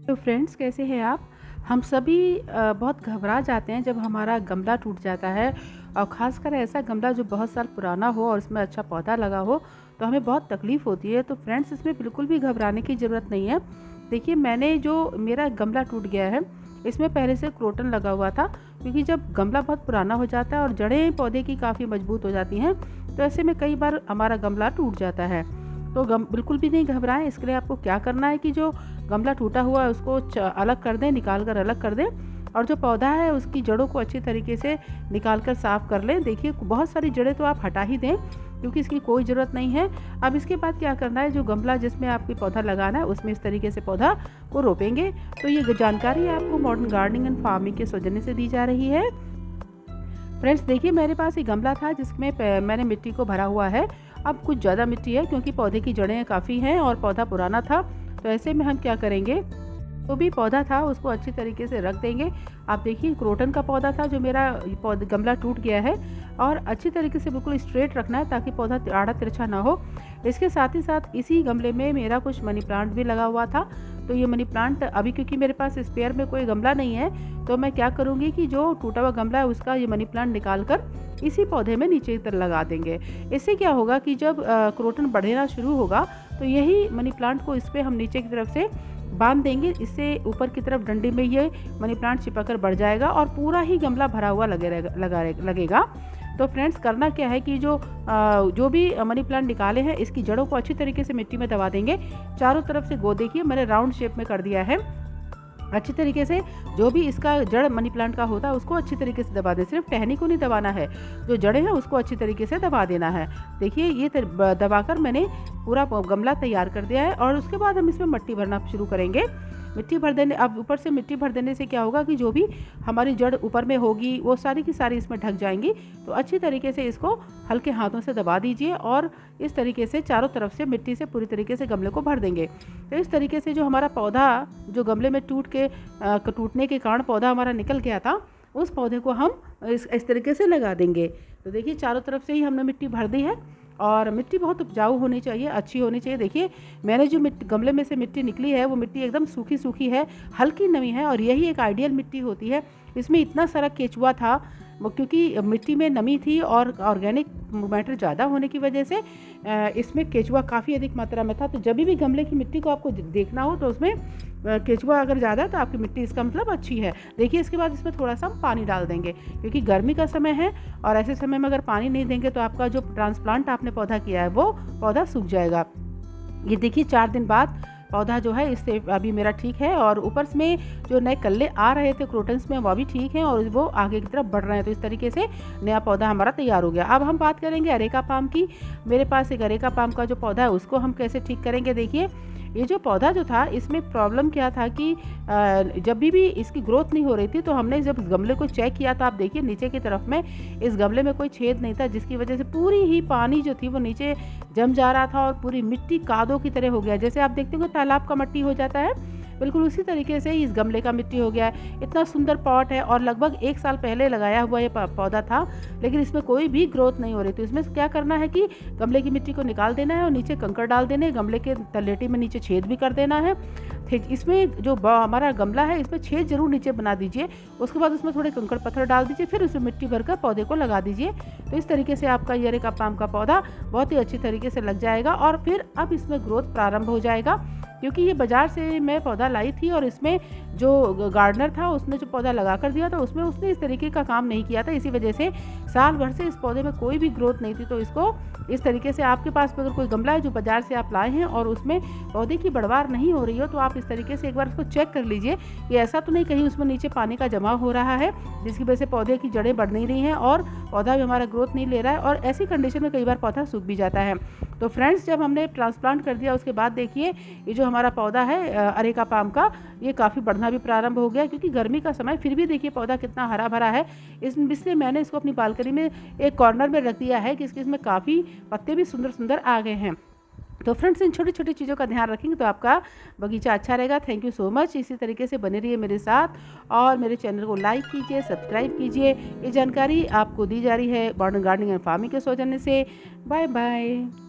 तो फ्रेंड्स, कैसे हैं आप? हम सभी बहुत घबरा जाते हैं जब हमारा गमला टूट जाता है और ख़ासकर ऐसा गमला जो बहुत साल पुराना हो और उसमें अच्छा पौधा लगा हो, तो हमें बहुत तकलीफ़ होती है। तो फ्रेंड्स, इसमें बिल्कुल भी घबराने की ज़रूरत नहीं है। देखिए, मैंने जो मेरा गमला टूट गया है, इसमें पहले से क्रोटन लगा हुआ था, क्योंकि जब गमला बहुत पुराना हो जाता है और जड़ें पौधे की काफ़ी मजबूत हो जाती हैं, तो ऐसे में कई बार हमारा गमला टूट जाता है। तो बिल्कुल भी नहीं घबराएं। इसके लिए आपको क्या करना है कि जो गमला टूटा हुआ है उसको अलग कर दें, निकाल कर अलग कर दें, और जो पौधा है उसकी जड़ों को अच्छी तरीके से निकाल कर साफ़ कर लें। देखिए, बहुत सारी जड़ें तो आप हटा ही दें, क्योंकि इसकी कोई ज़रूरत नहीं है। अब इसके बाद क्या करना है, जो गमला जिसमें आपको पौधा लगाना है उसमें इस तरीके से पौधा को रोपेंगे। तो ये जानकारी आपको मॉडर्न गार्डनिंग एंड फार्मिंग के सौजन्य से दी जा रही है। फ्रेंड्स, देखिए, मेरे पास ये गमला था जिसमें मैंने मिट्टी को भरा हुआ है। अब कुछ ज़्यादा मिट्टी है, क्योंकि पौधे की जड़ें काफ़ी हैं और पौधा पुराना था। तो ऐसे में हम क्या करेंगे, जो भी पौधा था उसको अच्छी तरीके से रख देंगे। आप देखिए, क्रोटन का पौधा था जो मेरा गमला टूट गया है, और अच्छी तरीके से बिल्कुल स्ट्रेट रखना है ताकि पौधा आड़ा तिरछा ना हो। इसके साथ ही साथ इसी गमले में मेरा कुछ मनी प्लांट भी लगा हुआ था। तो ये मनी प्लांट अभी, क्योंकि मेरे पास स्पेयर में कोई गमला नहीं है, तो मैं क्या करूँगी कि जो टूटा हुआ गमला है उसका ये मनी प्लांट निकाल कर इसी पौधे में नीचे की तरफ लगा देंगे। इससे क्या होगा कि जब क्रोटन बढ़ना शुरू होगा, तो यही मनी प्लांट को इस पे हम नीचे की तरफ से बांध देंगे। इससे ऊपर की तरफ डंडे में ये मनी प्लांट चिपक कर बढ़ जाएगा और पूरा ही गमला भरा हुआ लगेगा। तो फ्रेंड्स, करना क्या है कि जो भी मनी प्लांट निकाले हैं इसकी जड़ों को अच्छी तरीके से मिट्टी में दबा देंगे। चारों तरफ से देखिए, मैंने राउंड शेप में कर दिया है। अच्छी तरीके से जो भी इसका जड़ मनी प्लांट का होता है उसको अच्छी तरीके से दबा दें। सिर्फ टहनी को नहीं दबाना है, जो जड़ें हैं उसको अच्छी तरीके से दबा देना है। देखिए, ये दबाकर मैंने पूरा गमला तैयार कर दिया है, और उसके बाद हम इसमें मिट्टी भरना शुरू करेंगे। मिट्टी भर देने अब ऊपर से मिट्टी भर देने से क्या होगा कि जो भी हमारी जड़ ऊपर में होगी वो सारी की सारी इसमें ढक जाएंगी। तो अच्छी तरीके से इसको हल्के हाथों से दबा दीजिए, और इस तरीके से चारों तरफ से मिट्टी से पूरी तरीके से गमले को भर देंगे। तो इस तरीके से जो हमारा पौधा, जो गमले में टूटने के कारण पौधा हमारा निकल गया था, उस पौधे को हम इस तरीके से लगा देंगे। तो देखिए, चारों तरफ से ही हमने मिट्टी भर दी है, और मिट्टी बहुत उपजाऊ होनी चाहिए, अच्छी होनी चाहिए। देखिए, मैंने जो गमले में से मिट्टी निकली है वो मिट्टी एकदम सूखी सूखी है, हल्की नमी है, और यही एक आइडियल मिट्टी होती है। इसमें इतना सारा केचुआ था, क्योंकि मिट्टी में नमी थी और ऑर्गेनिक मैटर ज़्यादा होने की वजह से इसमें केचुआ काफ़ी अधिक मात्रा में था। तो जब भी गमले की मिट्टी को आपको देखना हो तो उसमें केचुआ अगर ज़्यादा है तो आपकी मिट्टी इसका मतलब अच्छी है। देखिए, इसके बाद इसमें थोड़ा सा हम पानी डाल देंगे, क्योंकि गर्मी का समय है, और ऐसे समय में अगर पानी नहीं देंगे तो आपका जो ट्रांसप्लांट आपने पौधा किया है वो पौधा सूख जाएगा। ये देखिए, 4 दिन बाद पौधा जो है इससे अभी मेरा ठीक है, और ऊपर में जो नए कल्ले आ रहे थे क्रोटन्स में वो भी ठीक हैं, और वो आगे की तरफ बढ़ रहे हैं। तो इस तरीके से नया पौधा हमारा तैयार हो गया। अब हम बात करेंगे अरेका पाम की। मेरे पास एक अरेका पाम का जो पौधा है उसको हम कैसे ठीक करेंगे। देखिए, ये जो पौधा जो था इसमें प्रॉब्लम क्या था कि जब भी इसकी ग्रोथ नहीं हो रही थी, तो हमने जब गमले को चेक किया तो आप देखिए, नीचे की तरफ में इस गमले में कोई छेद नहीं था, जिसकी वजह से पूरी ही पानी जो थी वो नीचे जम जा रहा था, और पूरी मिट्टी कादो की तरह हो गया। जैसे आप देखते हो तालाब का मिट्टी हो जाता है, बिल्कुल उसी तरीके से इस गमले का मिट्टी हो गया है। इतना सुंदर पॉट है, और लगभग 1 साल पहले लगाया हुआ ये पौधा था, लेकिन इसमें कोई भी ग्रोथ नहीं हो रही थी। इसमें क्या करना है कि गमले की मिट्टी को निकाल देना है और नीचे कंकड़ डाल देने, गमले के तलेटी में नीचे छेद भी कर देना है। इसमें जो हमारा गमला है इसमें छेद जरूर नीचे बना दीजिए। उसके बाद उसमें थोड़े कंकड़ पत्थर डाल दीजिए, फिर उसमें मिट्टी भरकर पौधे को लगा दीजिए। तो इस तरीके से आपका ये अरेका पाम का पौधा बहुत ही अच्छी तरीके से लग जाएगा, और फिर अब इसमें ग्रोथ प्रारंभ हो जाएगा। क्योंकि ये बाज़ार से मैं पौधा लाई थी, और इसमें जो गार्डनर था उसने जो पौधा लगा कर दिया था उसमें उसने इस तरीके का काम नहीं किया था। इसी वजह से साल भर से इस पौधे में कोई भी ग्रोथ नहीं थी। तो इसको इस तरीके से, आपके पास अगर कोई गमला है जो बाज़ार से आप लाए हैं और उसमें पौधे की बढ़वार नहीं हो रही हो, तो आप इस तरीके से एक बार उसको चेक कर लीजिए कि ऐसा तो नहीं कहीं उसमें नीचे पानी का जमाव हो रहा है, जिसकी वजह से पौधे की जड़ें बढ़ नहीं रही हैं और पौधा भी हमारा ग्रोथ नहीं ले रहा है, और ऐसी कंडीशन में कई बार पौधा सूख भी जाता है। तो फ्रेंड्स, जब हमने ट्रांसप्लांट कर दिया उसके बाद देखिए, ये जो हमारा पौधा है अरेका पाम का, ये काफ़ी बढ़ना भी प्रारंभ हो गया, क्योंकि गर्मी का समय, फिर भी देखिए पौधा कितना हरा भरा है। इसलिए मैंने इसको अपनी बालकनी में एक कॉर्नर में रख दिया है कि इसमें काफ़ी पत्ते भी सुंदर सुंदर आ गए हैं। तो फ्रेंड्स, इन छोटी छोटी चीज़ों का ध्यान रखेंगे तो आपका बगीचा अच्छा रहेगा। Thank you so much. इसी तरीके से बने रहिए मेरे साथ, और मेरे चैनल को लाइक कीजिए, सब्सक्राइब कीजिए। ये जानकारी आपको दी जा रही है मॉडर्न गार्डनिंग एंड फार्मिंग के सौजन्य से। Bye bye.